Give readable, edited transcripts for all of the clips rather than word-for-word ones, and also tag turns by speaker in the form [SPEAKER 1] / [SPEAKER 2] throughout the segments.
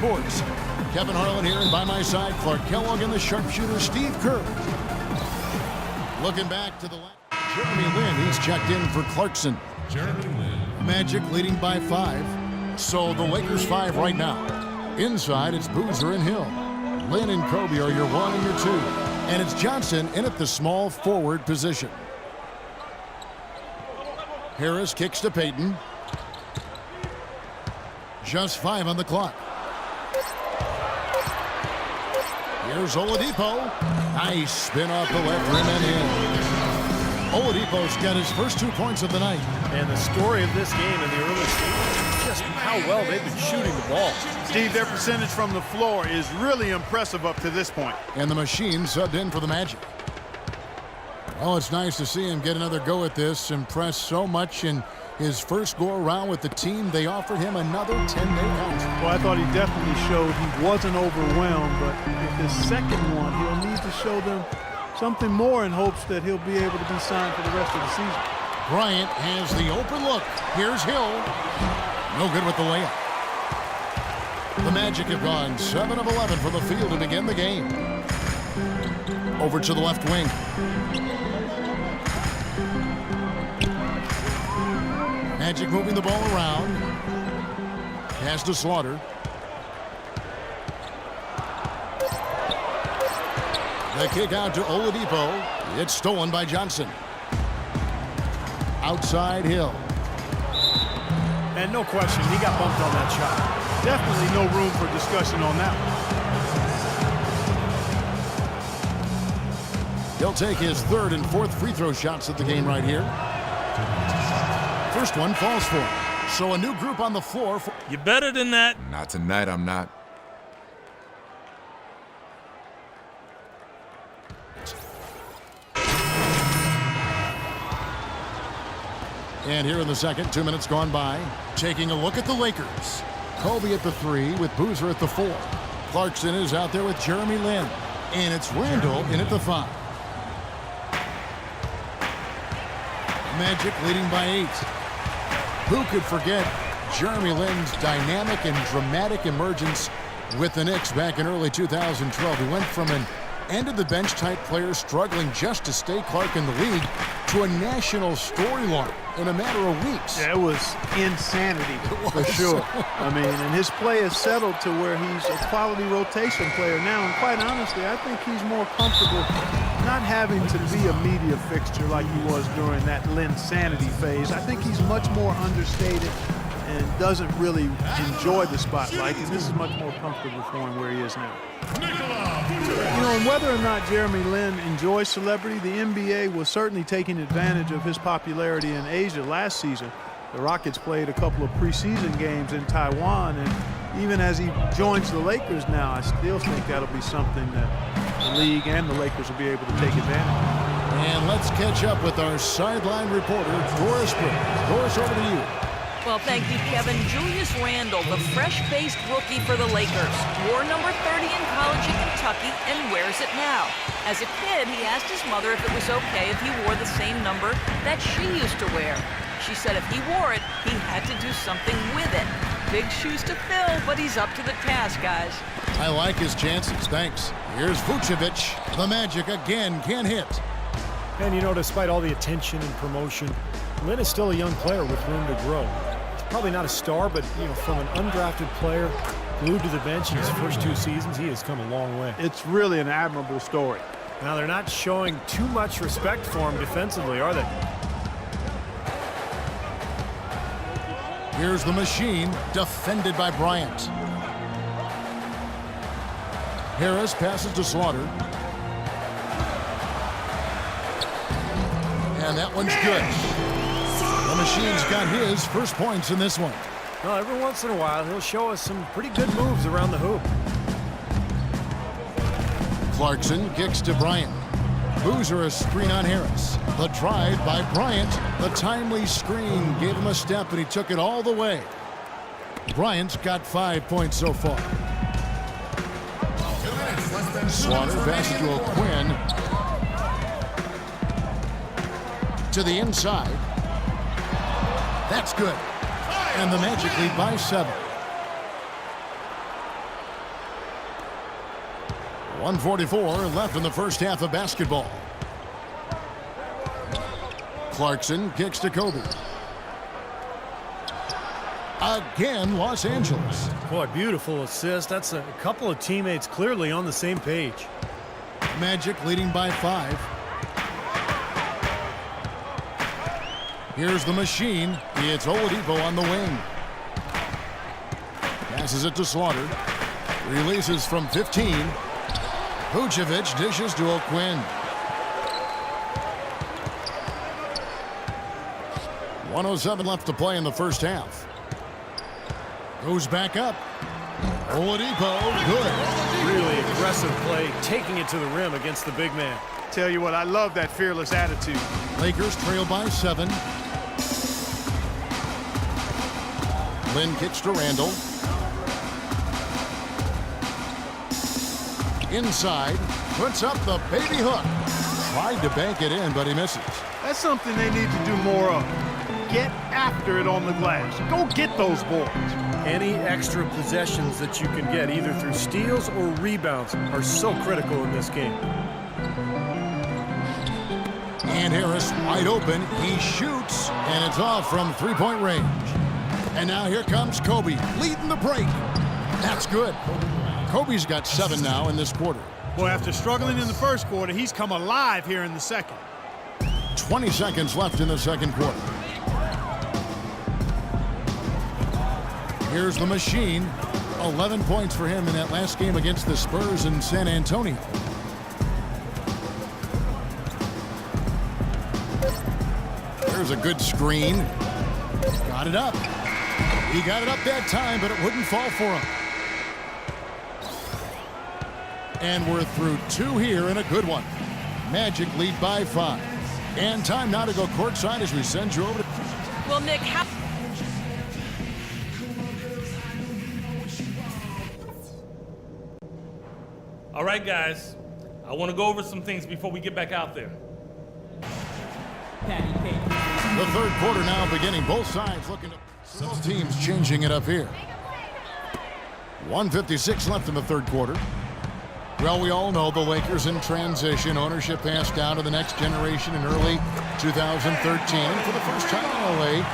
[SPEAKER 1] Sports. Kevin Harlan here, and by my side, Clark Kellogg and the sharpshooter Steve Kerr. Looking back to the left, Jeremy Lin, he's checked in for Clarkson.
[SPEAKER 2] Jeremy Lin.
[SPEAKER 1] Magic leading by 5. So the Lakers 5 right now. Inside, it's Boozer and Hill. Lin and Kobe are your 1 and your 2. And it's Johnson in at the small forward position. Harris kicks to Payton. Just 5 on the clock. Here's Oladipo. Nice spin off the left rim and in. Oladipo's got his first 2 points of the night.
[SPEAKER 3] And the story of this game in the early stages is just how well they've been shooting the ball.
[SPEAKER 4] Steve, their percentage from the floor is really impressive up to this point.
[SPEAKER 1] And the machine subbed in for the Magic. Oh, it's nice to see him get another go at this. Impressed so much in his first go-around with the team, they offered him another 10-day contract.
[SPEAKER 5] Well, I thought he definitely showed he wasn't overwhelmed, but with his second one, he'll need to show them something more in hopes that he'll be able to be signed for the rest of the season.
[SPEAKER 1] Bryant has the open look. Here's Hill. No good with the layup. The Magic have gone 7 of 11 from the field to begin the game. Over to the left wing. Magic moving the ball around. Pass to Slaughter. The kick out to Oladipo. It's stolen by Johnson. Outside Hill.
[SPEAKER 3] And no question, he got bumped on that shot.
[SPEAKER 4] Definitely no room for discussion on that one.
[SPEAKER 1] He'll take his 3rd and 4th free throw shots of the game right here. First one falls for him. So a new group on the floor.
[SPEAKER 3] You better than that.
[SPEAKER 2] Not tonight, I'm not.
[SPEAKER 1] And here in the second, 2 minutes gone by. Taking a look at the Lakers. Kobe at the 3 with Boozer at the 4. Clarkson is out there with Jeremy Lin. And it's Randall in at the 5. Magic leading by 8. Who could forget Jeremy Lin's dynamic and dramatic emergence with the Knicks back in early 2012? He went from an end-of-the-bench type player struggling just to stay Clark in the league to a national storyline in a matter of weeks.
[SPEAKER 5] Yeah, it was insanity for sure. I mean, and his play has settled to where he's a quality rotation player now. And quite honestly, I think he's more comfortable not having to be a media fixture like he was during that Linsanity phase. I think he's much more understated and doesn't really enjoy the spotlight, and this is much more comfortable for him where he is now. You know, and whether or not Jeremy Lin enjoys celebrity, the NBA was certainly taking advantage of his popularity in Asia last season. The Rockets played a couple of preseason games in Taiwan, and even as he joins the Lakers now, I still think that'll be something that the league and the Lakers will be able to take advantage of.
[SPEAKER 1] And let's catch up with our sideline reporter, Doris Burns. Doris, over to you.
[SPEAKER 6] Well, thank you, Kevin. Julius Randle, the fresh-faced rookie for the Lakers, wore number 30 in college in Kentucky and wears it now. As a kid, he asked his mother if it was okay if he wore the same number that she used to wear. She said if he wore it, he had to do something with it. Big shoes to fill, but he's up to the task, guys.
[SPEAKER 1] I like his chances, thanks. Here's Vucevic. The Magic again can't hit.
[SPEAKER 3] And you know, despite all the attention and promotion, Lin is still a young player with room to grow. Probably not a star, but you know, from an undrafted player glued to the bench in his first 2 seasons, he has come a long way.
[SPEAKER 5] It's really an admirable story.
[SPEAKER 3] Now, they're not showing too much respect for him defensively, are they?
[SPEAKER 1] Here's the machine, defended by Bryant. Harris passes to Slaughter. And that one's good. The machine's got his first points in this one.
[SPEAKER 3] Well, every once in a while, he'll show us some pretty good moves around the hoop.
[SPEAKER 1] Clarkson kicks to Bryant. Boozer a screen on Harris. The drive by Bryant. The timely screen gave him a step, and he took it all the way. Bryant's got 5 points so far. Slaughter passes to O'Quinn. To the inside. That's good. And the Magic lead by 7. 1:44 left in the first half of basketball. Clarkson kicks to Kobe. Again, Los Angeles.
[SPEAKER 3] Boy, beautiful assist. That's a couple of teammates clearly on the same page.
[SPEAKER 1] Magic leading by 5. Here's the machine. It's Oladipo on the wing. Passes it to Slaughter. Releases from 15. Vucevic dishes to O'Quinn. 1:07 left to play in the first half. Goes back up. Oladipo, good.
[SPEAKER 3] Really aggressive play, taking it to the rim against the big man.
[SPEAKER 5] Tell you what, I love that fearless attitude.
[SPEAKER 1] Lakers trail by 7. Lynn kicks to Randall. Inside, puts up the baby hook. Tried to bank it in, but he misses.
[SPEAKER 5] That's something they need to do more of. Get after it on the glass. Go get those boards.
[SPEAKER 3] Any extra possessions that you can get, either through steals or rebounds, are so critical in this game.
[SPEAKER 1] And Harris wide open. He shoots, and it's off from three-point range. And now here comes Kobe, leading the break. That's good. Kobe's got 7 now in this quarter.
[SPEAKER 4] Boy, after struggling in the first quarter, he's come alive here in the second.
[SPEAKER 1] 20 seconds left in the second quarter. Here's the machine. 11 points for him in that last game against the Spurs in San Antonio. There's a good screen. Got it up. He got it up that time, but it wouldn't fall for him. And we're through 2 here and a good one. Magic lead by 5. And time now to go courtside as we send you over to...
[SPEAKER 6] Well, Nick, how...
[SPEAKER 7] All right, guys. I want to go over some things before we get back out there.
[SPEAKER 1] The third quarter now beginning. Both sides looking to... Both teams changing it up here. 1:56 left in the third quarter. Well, we all know the Lakers in transition. Ownership passed down to the next generation in early 2013. And for the first time in LA,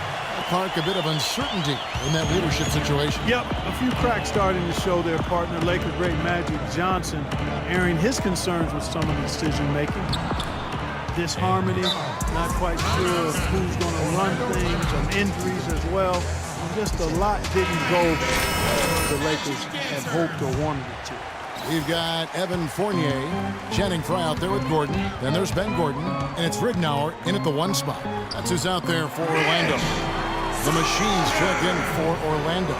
[SPEAKER 1] Clark, a bit of uncertainty in that leadership situation.
[SPEAKER 5] Yep, a few cracks starting to show their partner, Lakers great Magic Johnson, airing his concerns with some of the decision-making. Disharmony, not quite sure of who's going to run things, some injuries as well. Just a lot didn't go the Lakers had hoped or wanted it to.
[SPEAKER 1] We've got Evan Fournier, Channing Frye out there with Gordon. Then there's Ben Gordon, and it's Ridnour in at the 1 spot. That's who's out there for Orlando. The Machines check in for Orlando.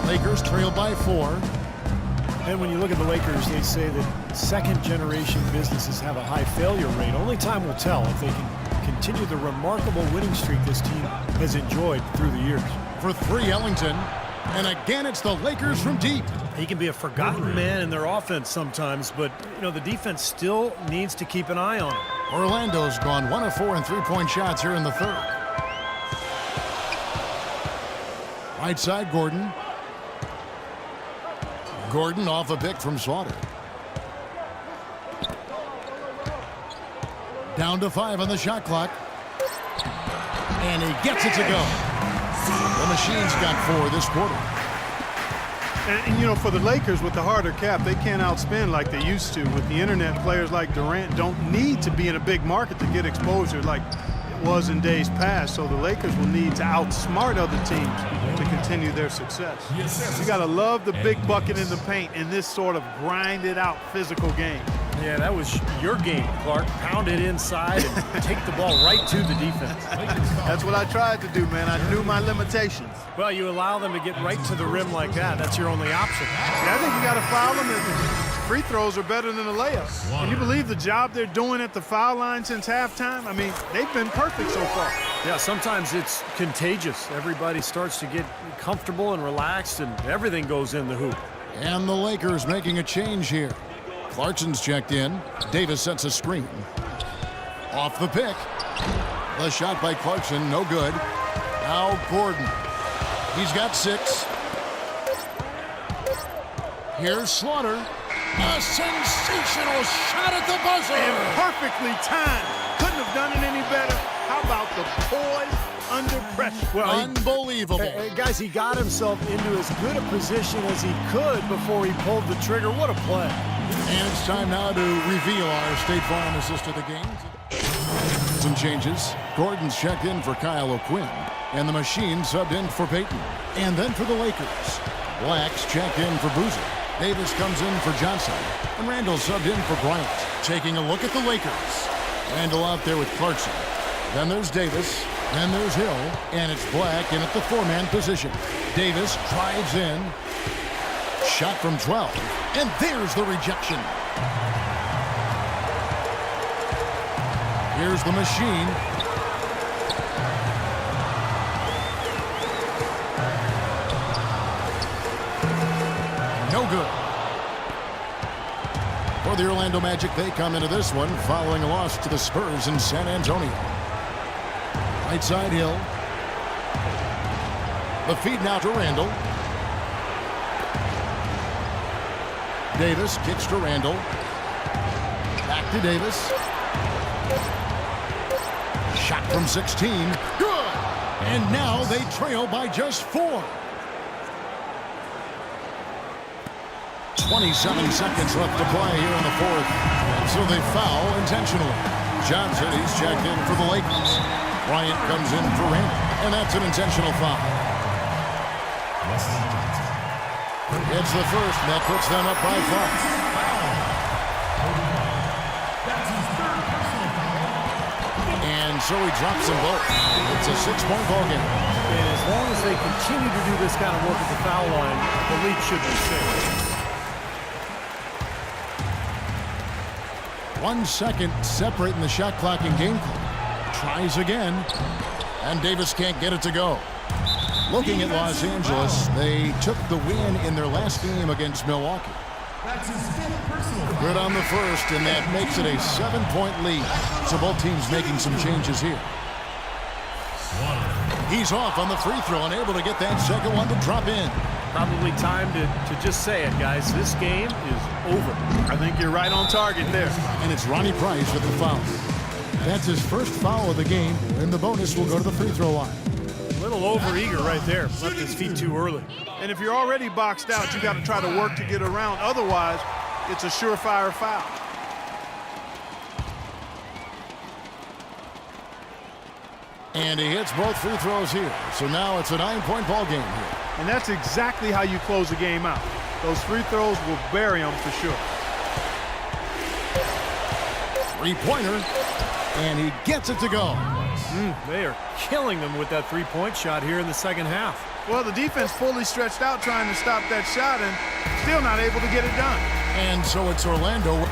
[SPEAKER 1] Lakers trail by 4.
[SPEAKER 3] And when you look at the Lakers, they say that second-generation businesses have a high failure rate. Only time will tell if they can continue the remarkable winning streak this team has enjoyed through the years.
[SPEAKER 1] For 3, Ellington. And again, it's the Lakers from deep.
[SPEAKER 3] He can be a forgotten man in their offense sometimes, but, you know, the defense still needs to keep an eye on him.
[SPEAKER 1] Orlando's gone 1 of 4 in three-point shots here in the third. Right side, Gordon. Gordon off a pick from Slaughter. Down to 5 on the shot clock. And he gets it to go. The Machines got 4 this quarter.
[SPEAKER 5] And, you know, for the Lakers with the harder cap, they can't outspend like they used to. With the internet, players like Durant don't need to be in a big market to get exposure like it was in days past. So the Lakers will need to outsmart other teams to continue their success. You got to love the big bucket in the paint in this sort of grinded-out physical game.
[SPEAKER 3] Yeah, that was your game, Clark. Pound it inside and take the ball right to the defense.
[SPEAKER 5] That's what I tried to do, man. I knew my limitations.
[SPEAKER 3] Well, you allow them to get right to the rim like that. That's your only option.
[SPEAKER 5] Yeah, I think you got to foul them. Free throws are better than the layups. Can you believe the job they're doing at the foul line since halftime? I mean, they've been perfect so far.
[SPEAKER 3] Yeah, sometimes it's contagious. Everybody starts to get comfortable and relaxed, and everything goes in the hoop.
[SPEAKER 1] And the Lakers making a change here. Clarkson's checked in. Davis sets a screen. Off the pick. The shot by Clarkson, no good. Now Gordon. He's got 6. Here's Slaughter. A sensational shot at the buzzer.
[SPEAKER 5] And perfectly timed. Couldn't have done it any better. How about the poise under pressure?
[SPEAKER 3] Well,
[SPEAKER 1] unbelievable.
[SPEAKER 3] guys, he got himself into as good a position as he could before he pulled the trigger. What a play.
[SPEAKER 1] And it's time now to reveal our State Farm assist of the game. Some changes. Gordon's checked in for Kyle O'Quinn, and the Machine subbed in for Peyton. And then for the Lakers, Black's checked in for Boozer. Davis comes in for Johnson, and Randall subbed in for Bryant. Taking a look at the Lakers. Randall out there with Clarkson. Then there's Davis. Then there's Hill, and it's Black in at the four-man position. Davis drives in. Shot from 12, and there's the rejection. Here's the Machine. No good. For the Orlando Magic, they come into this one following a loss to the Spurs in San Antonio. Right side Hill. The feed now to Randall. Davis kicks to Randall. Back to Davis. Shot from 16. Good! And now they trail by just 4. 27 seconds left to play here in the fourth. And so they foul intentionally. Johnson, he's checked in for the Lakers. Bryant comes in for Randall. And that's an intentional foul. It's the first, and that puts them up by 5. And so he drops them both. It's a 6-point ball game.
[SPEAKER 3] And as long as they continue to do this kind of work at the foul line, the lead should be safe.
[SPEAKER 1] 1 second separating the shot clock and game clock. Tries again, and Davis can't get it to go. Looking at Los Angeles, they took the win in their last game against Milwaukee. Good on the first, and that makes it a 7-point lead. So both teams making some changes here. He's off on the free throw and able to get that second one to drop in.
[SPEAKER 3] Probably time to just say it, guys. This game is over.
[SPEAKER 5] I think you're right on target there.
[SPEAKER 1] And it's Ronnie Price with the foul. That's his first foul of the game, and the bonus will go to the free throw line.
[SPEAKER 3] A little over-eager right there. Left his feet too early.
[SPEAKER 5] And if you're already boxed out, you got to try to work to get around. Otherwise, it's a surefire foul.
[SPEAKER 1] And he hits both free throws here. So now it's a 9-point ball game here.
[SPEAKER 5] And that's exactly how you close the game out. Those free throws will bury them for sure.
[SPEAKER 1] Three-pointer, and he gets it to go.
[SPEAKER 3] They are killing them with that three-point shot here in the second half.
[SPEAKER 5] Well, the defense fully stretched out trying to stop that shot and still not able to get it done.
[SPEAKER 1] And so it's Orlando.